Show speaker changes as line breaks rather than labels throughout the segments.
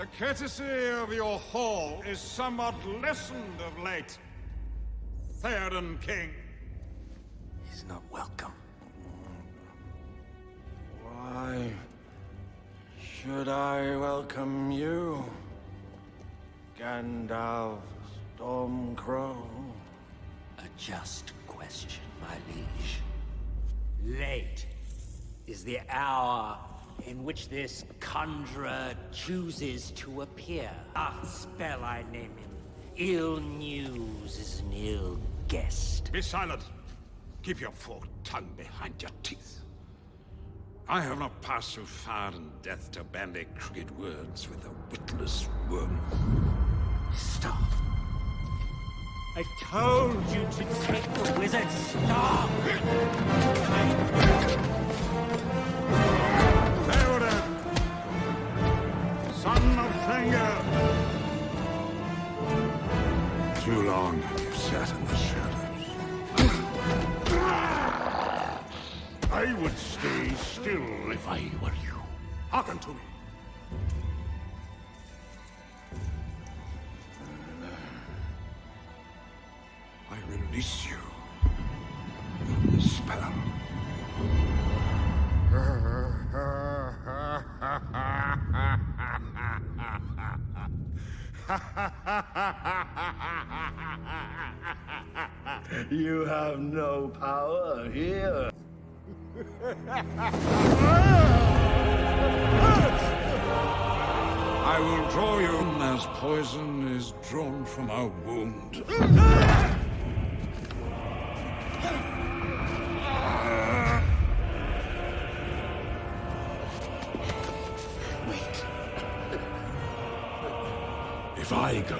The courtesy of your hall is somewhat lessened of late, Theoden King.
He's not welcome.
Why should I welcome you, Gandalf Stormcrow?
A just question, my liege. Late is the hour in which this conjurer chooses to appear. Art spell I name him. Ill news is an ill guest.
Be silent. Keep your forked tongue behind your teeth. I have not passed through fire and death to bandy crooked words with a witless worm.
Stop. I told you to take the wizard's staff.
Theoden, son of Thengir. Too long have you sat in the shadows. I would stay still if I were you. Hearken to me. I release you from the spell.
You have no power here.
I will draw you as poison is drawn from a wound.
Wait.
If I go,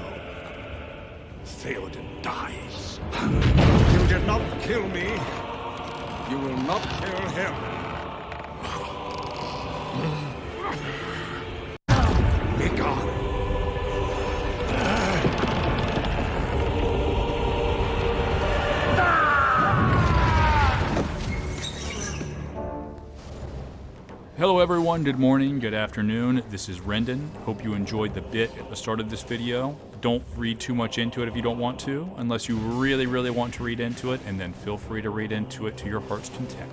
Theoden dies. You did not kill me. You will not kill him. Be gone.
Hello everyone, good morning, good afternoon. This is Rendon. Hope you enjoyed the bit at the start of this video. Don't read too much into it if you don't want to, unless you really, really want to read into it, and then feel free to read into it to your heart's content.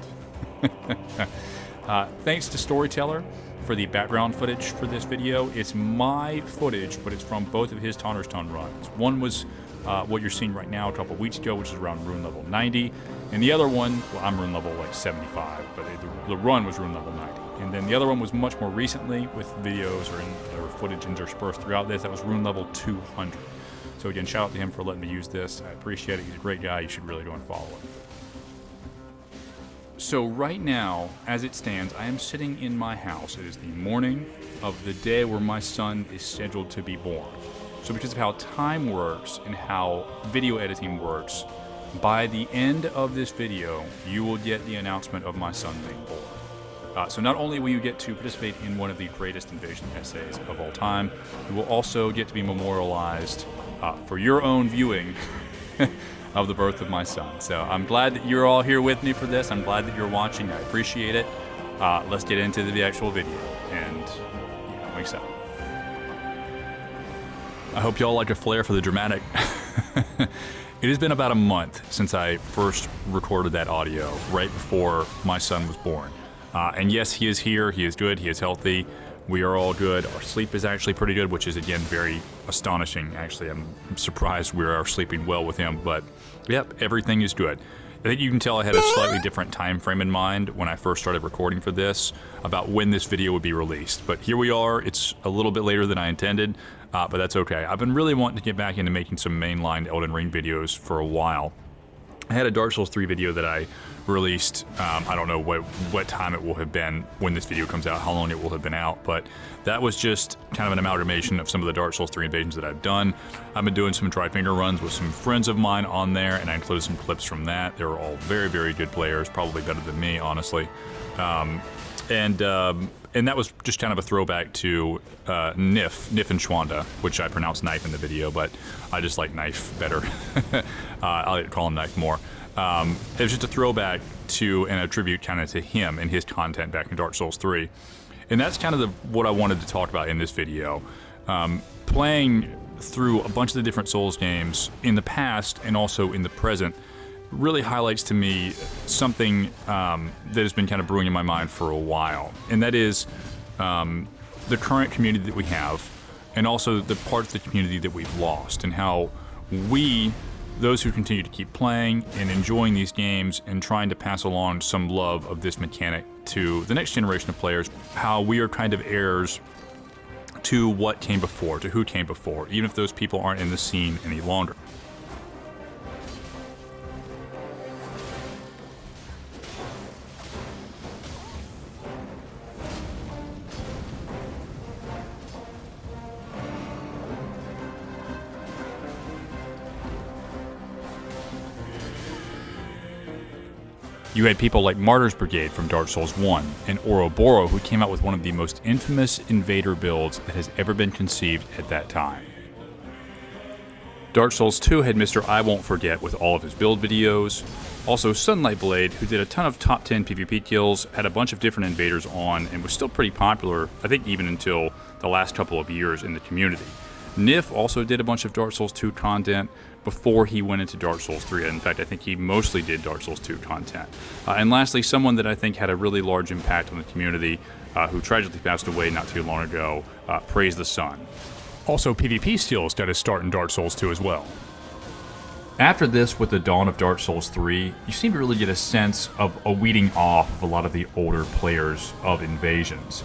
Thanks to Storyteller for the background footage for this video. It's my footage, but it's from both of his Tonnerstone runs. One was what you're seeing right now a couple weeks ago, which is around rune level 90. And the other one, well, I'm rune level like 75, but the run was rune level 90. And then the other one was much more recently with videos or footage interspersed throughout this. That was rune level 200. So again, shout out to him for letting me use this. I appreciate it. He's a great guy. You should really go and follow him. So right now, as it stands, I am sitting in my house. It is the morning of the day where my son is scheduled to be born. So because of how time works and how video editing works, by the end of this video, you will get the announcement of my son being born. So not only will you get to participate in one of the greatest invasion essays of all time, you will also get to be memorialized for your own viewing of the birth of my son. So I'm glad that you're all here with me for this. I'm glad that you're watching. I appreciate it. Let's get into the actual video, and yeah, I'm excited. I hope y'all like a flair for the dramatic. It has been about a month since I first recorded that audio, right before my son was born. And yes, he is here, he is good, he is healthy, we are all good. Our sleep is actually pretty good, which is again very astonishing. Actually, I'm surprised we are sleeping well with him, but yep, everything is good. I think you can tell I had a slightly different time frame in mind when I first started recording for this about when this video would be released. But here we are, it's a little bit later than I intended, but that's okay. I've been really wanting to get back into making some mainline Elden Ring videos for a while. I had a Dark Souls 3 video that I released, I don't know what time it will have been when this video comes out, how long it will have been out, but that was just kind of an amalgamation of some of the Dark Souls 3 invasions that I've done. I've been doing some Tri-Finger runs with some friends of mine on there, and I included some clips from that. They were all very, very good players, probably better than me, honestly. And that was just kind of a throwback to Nyff and Schwanda, which I pronounced Knife in the video, but I just like Knife better. I like to call him Knife more. It was just a throwback to and a tribute kind of to him and his content back in Dark Souls 3. And that's kind of what I wanted to talk about in this video. Playing through a bunch of the different Souls games in the past and also in the present really highlights to me something that has been kind of brewing in my mind for a while, and that is the current community that we have, and also the parts of the community that we've lost, and how we, those who continue to keep playing and enjoying these games and trying to pass along some love of this mechanic to the next generation of players, how we are kind of heirs to what came before, to who came before, even if those people aren't in the scene any longer. You had people like Martyr's Brigade from Dark Souls 1, and Oroboro, who came out with one of the most infamous invader builds that has ever been conceived at that time. Dark Souls 2 had Mr. I Won't Forget with all of his build videos. Also Sunlightblade, who did a ton of top 10 PvP kills, had a bunch of different invaders on, and was still pretty popular, I think even until the last couple of years in the community. Nyff also did a bunch of Dark Souls 2 content before he went into Dark Souls 3. In fact, I think he mostly did Dark Souls 2 content. And lastly, someone that I think had a really large impact on the community, who tragically passed away not too long ago, Praise the Sun. Also, PvpSkillz got his start in Dark Souls 2 as well. After this, with the dawn of Dark Souls 3, you seem to really get a sense of a weeding off of a lot of the older players of Invasions.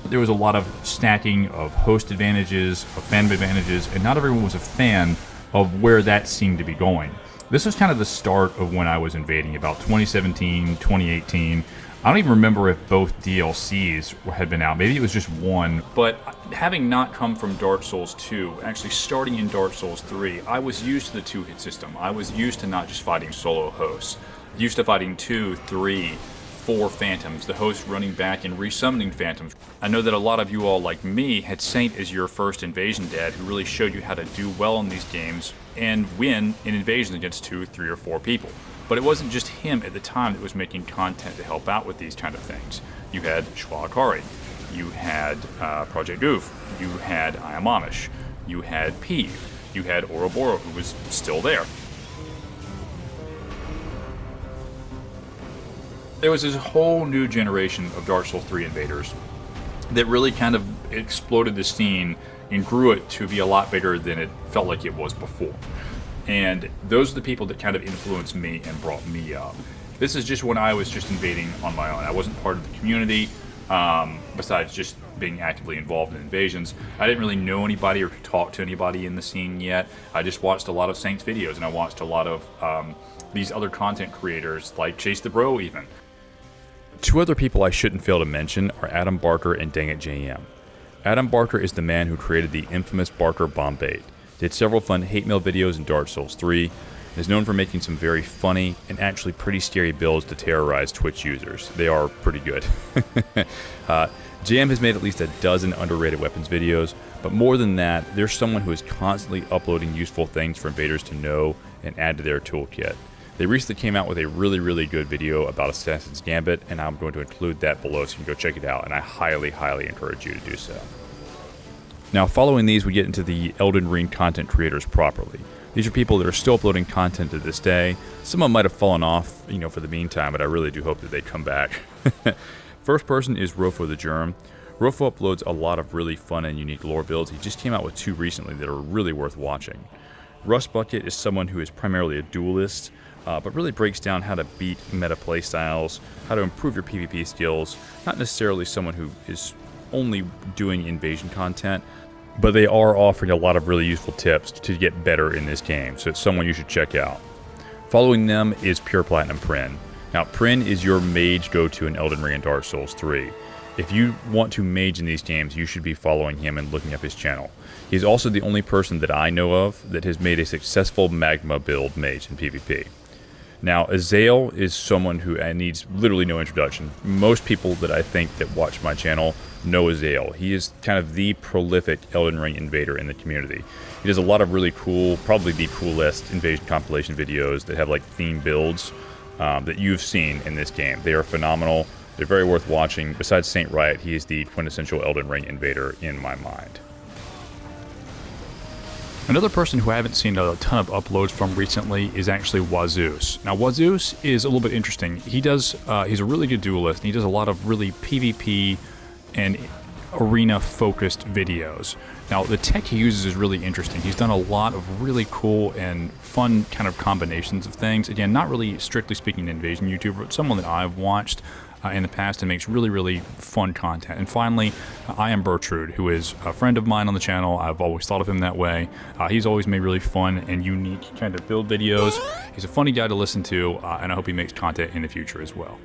There was a lot of stacking of host advantages, of fandom advantages, and not everyone was a fan of where that seemed to be going. This was kind of the start of when I was invading, about 2017, 2018. I don't even remember if both DLCs had been out. Maybe it was just one. But having not come from Dark Souls 2, actually starting in Dark Souls 3, I was used to the two-hit system. I was used to not just fighting solo hosts. Used to fighting 2, 3, 4 phantoms, the host running back and resummoning phantoms. I know that a lot of you all, like me, had Saint as your first invasion dad who really showed you how to do well in these games and win in invasions against 2, 3, or 4 people. But it wasn't just him at the time that was making content to help out with these kind of things. You had SchwaAkari, you had Project Goof, you had iamamish, you had Peeve, you had Oroboro, who was still there. There was this whole new generation of Dark Souls 3 invaders that really kind of exploded the scene and grew it to be a lot bigger than it felt like it was before. And those are the people that kind of influenced me and brought me up. This is just when I was just invading on my own. I wasn't part of the community, besides just being actively involved in invasions. I didn't really know anybody or talk to anybody in the scene yet. I just watched a lot of Saints videos, and I watched a lot of these other content creators, like Chase the Bro even. Two other people I shouldn't fail to mention are Adam Barker and DangItJM. Adam Barker is the man who created the infamous Barker bomb bait, did several fun hate mail videos in Dark Souls 3, and is known for making some very funny and actually pretty scary builds to terrorize Twitch users. They are pretty good. JM has made at least a dozen underrated weapons videos, but more than that, there's someone who is constantly uploading useful things for invaders to know and add to their toolkit. They recently came out with a really good video about Assassin's Gambit, and I'm going to include that below so you can go check it out, and I highly encourage you to do so. Now, following these, we get into the Elden Ring content creators properly. These are people that are still uploading content to this day. Some of them might have fallen off, for the meantime, but I really do hope that they come back. First person is RofoTheGyrm. Rofo uploads a lot of really fun and unique lore builds. He just came out with 2 recently that are really worth watching. Rustbucket is someone who is primarily a duelist, but really breaks down how to beat meta playstyles, how to improve your PvP skills. Not necessarily someone who is only doing invasion content, but they are offering a lot of really useful tips to get better in this game, so it's someone you should check out. Following them is Pure Platinum Prynne. Now, Prynne is your mage go-to in Elden Ring and Dark Souls 3. If you want to mage in these games, you should be following him and looking up his channel. He's also the only person that I know of that has made a successful magma build mage in PvP. Now, AZAEL is someone who needs literally no introduction. Most people that I think that watch my channel know AZAEL. He is kind of the prolific Elden Ring invader in the community. He does a lot of really cool, probably the coolest invasion compilation videos that have like theme builds that you've seen in this game. They are phenomenal. They're very worth watching. Besides Saint Riot, he is the quintessential Elden Ring invader in my mind. Another person who I haven't seen a ton of uploads from recently is actually WaZeus. Now, WaZeus is a little bit interesting. He's a really good duelist, and he does a lot of really PvP and arena-focused videos. Now, the tech he uses is really interesting. He's done a lot of really cool and fun kind of combinations of things. Again, not really strictly speaking an invasion YouTuber, but someone that I've watched in the past and makes really, really fun content. And finally, BRTRUDE, who is a friend of mine on the channel. I've always thought of him that way. He's always made really fun and unique kind of build videos. He's a funny guy to listen to, and I hope he makes content in the future as well.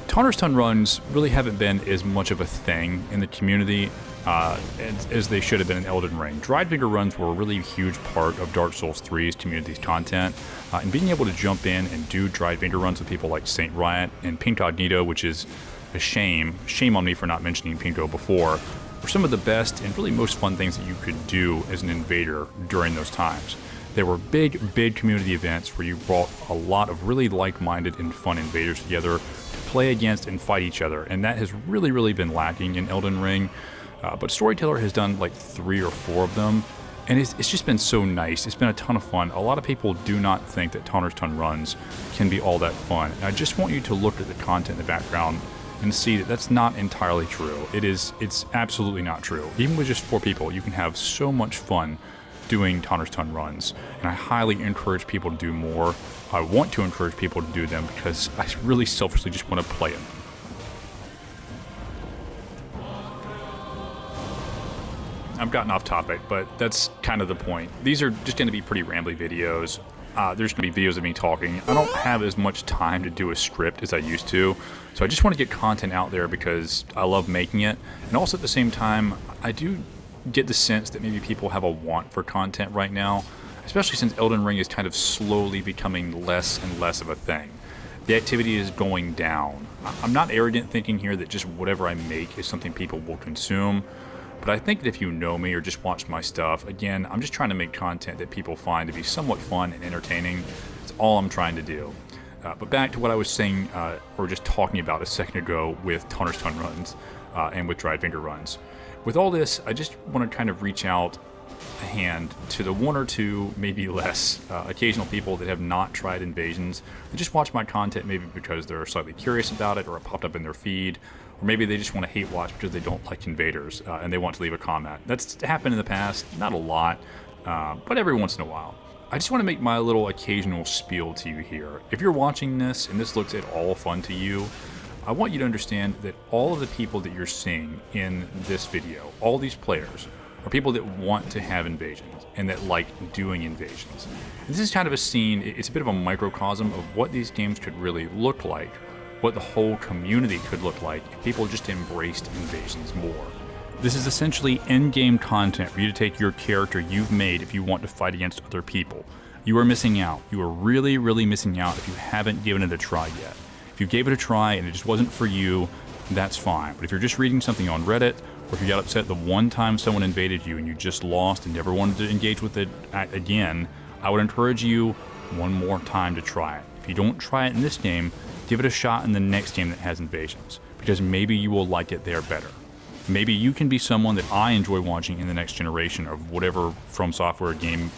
Taunter's Tongue runs really haven't been as much of a thing in the community as they should have been in Elden Ring. Dried Finger runs were a really huge part of Dark Souls 3's community's content, and being able to jump in and do Dried Finger runs with people like Saint Riot and Pincognito, which is a shame on me for not mentioning Pinco before, were some of the best and really most fun things that you could do as an invader during those times. There were big community events where you brought a lot of really like-minded and fun invaders together to play against and fight each other, and that has really been lacking in Elden Ring. But Storyteller has done like 3 or 4 of them, and it's just been so nice. It's been a ton of fun. A lot of people do not think that Taunter's Tongue runs can be all that fun. And I just want you to look at the content in the background and see that that's not entirely true. It's absolutely not true. Even with just 4 people, you can have so much fun doing Taunter's Tongue runs, and I highly encourage people to do more. I want to encourage people to do them because I really selfishly just want to play them. I've gotten off topic, but that's kind of the point. These are just going to be pretty rambly videos. There's going to be videos of me talking. I don't have as much time to do a script as I used to, so I just want to get content out there because I love making it. And also at the same time, I do get the sense that maybe people have a want for content right now, especially since Elden Ring is kind of slowly becoming less and less of a thing. The activity is going down. I'm not arrogant thinking here that just whatever I make is something people will consume. But I think that if you know me or just watch my stuff, again, I'm just trying to make content that people find to be somewhat fun and entertaining. That's all I'm trying to do. But back to what I was saying, or just talking about a second ago with Taunter's Tongue runs and with Dried Finger runs. With all this, I just want to kind of reach out a hand to the 1 or 2, maybe less, occasional people that have not tried invasions and just watch my content maybe because they're slightly curious about it or it popped up in their feed. Or maybe they just want to hate watch because they don't like invaders and they want to leave a comment. That's happened in the past, not a lot, but every once in a while. I just want to make my little occasional spiel to you here. If you're watching this and this looks at all fun to you, I want you to understand that all of the people that you're seeing in this video, all these players, are people that want to have invasions and that like doing invasions. And this is kind of a scene, it's a bit of a microcosm of what these games could really look like, what the whole community could look like if people just embraced invasions more. This is essentially end-game content for you to take your character you've made if you want to fight against other people. You are missing out. You are really missing out if you haven't given it a try yet. If you gave it a try and it just wasn't for you, that's fine. But if you're just reading something on Reddit, or if you got upset the one time someone invaded you and you just lost and never wanted to engage with it again, I would encourage you one more time to try it. If you don't try it in this game, give it a shot in the next game that has invasions, because maybe you will like it there better. Maybe you can be someone that I enjoy watching in the next generation of whatever From Software game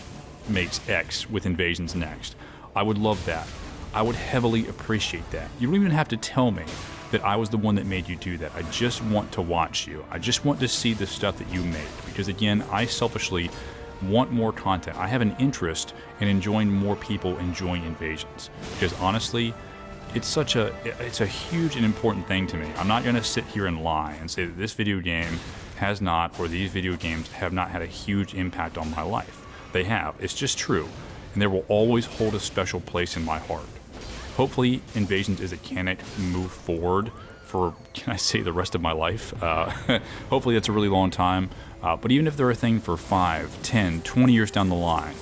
makes X with invasions next. I would love that. I would heavily appreciate that. You don't even have to tell me that I was the one that made you do that. I just want to watch you. I just want to see the stuff that you make, because again, I selfishly want more content. I have an interest in enjoying more people enjoying invasions, because honestly, it's a huge and important thing to me. I'm not going to sit here and lie and say that this video game has not, or these video games have not had a huge impact on my life. They have. It's just true, and they will always hold a special place in my heart. Hopefully, Invasions is a mechanic move forward for, can I say, the rest of my life. Hopefully that's a really long time, but even if they're a thing for 5, 10, 20 years down the line,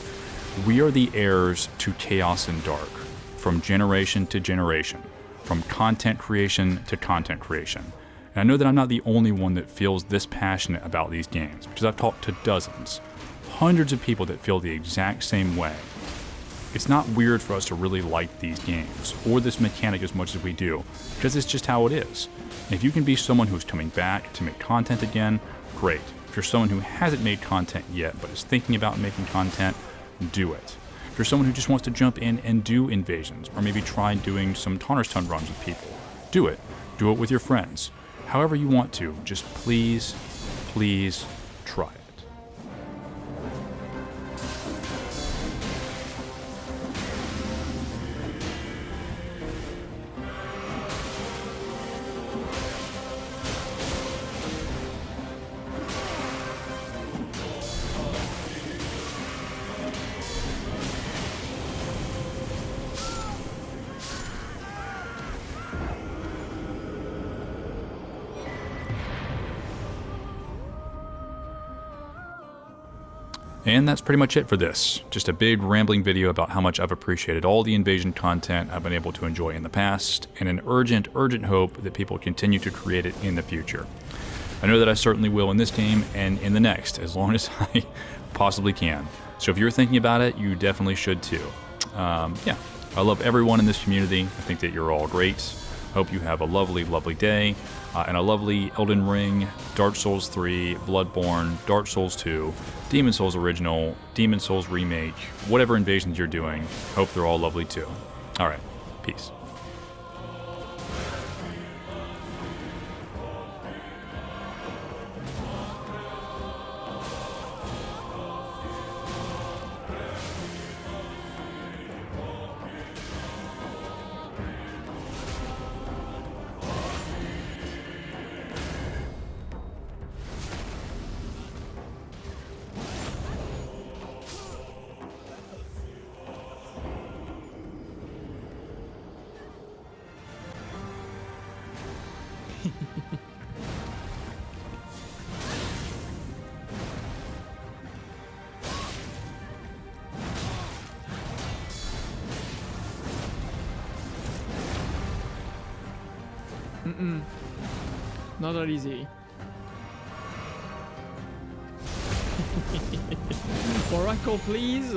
we are the heirs to chaos and dark, from generation to generation, from content creation to content creation. And I know that I'm not the only one that feels this passionate about these games, because I've talked to dozens, hundreds of people that feel the exact same way. It's not weird for us to really like these games, or this mechanic as much as we do, because it's just how it is. And if you can be someone who's coming back to make content again, great. If you're someone who hasn't made content yet but is thinking about making content, do it. If you're someone who just wants to jump in and do invasions, or maybe try doing some Tonnerstone runs with people, do it. Do it with your friends. However you want to, just please, please try it. And that's pretty much it for this. Just a big rambling video about how much I've appreciated all the invasion content I've been able to enjoy in the past, and an urgent hope that people continue to create it in the future. I know that I certainly will in this game and in the next, as long as I possibly can. So if you're thinking about it, you definitely should too. Yeah, I love everyone in this community. I think that you're all great. Hope you have a lovely, lovely day, and a lovely Elden Ring, Dark Souls 3, Bloodborne, Dark Souls 2, Demon Souls Original, Demon Souls Remake, whatever invasions you're doing. Hope they're all lovely too. Alright, peace.
Not that easy. Oracle, please.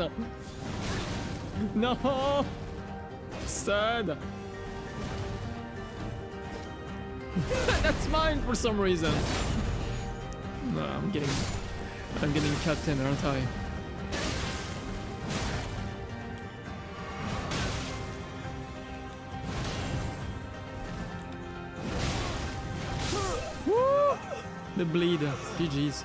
No. Sad. That's mine for some reason. No, I'm getting cut in, aren't I? The bleed. GG's.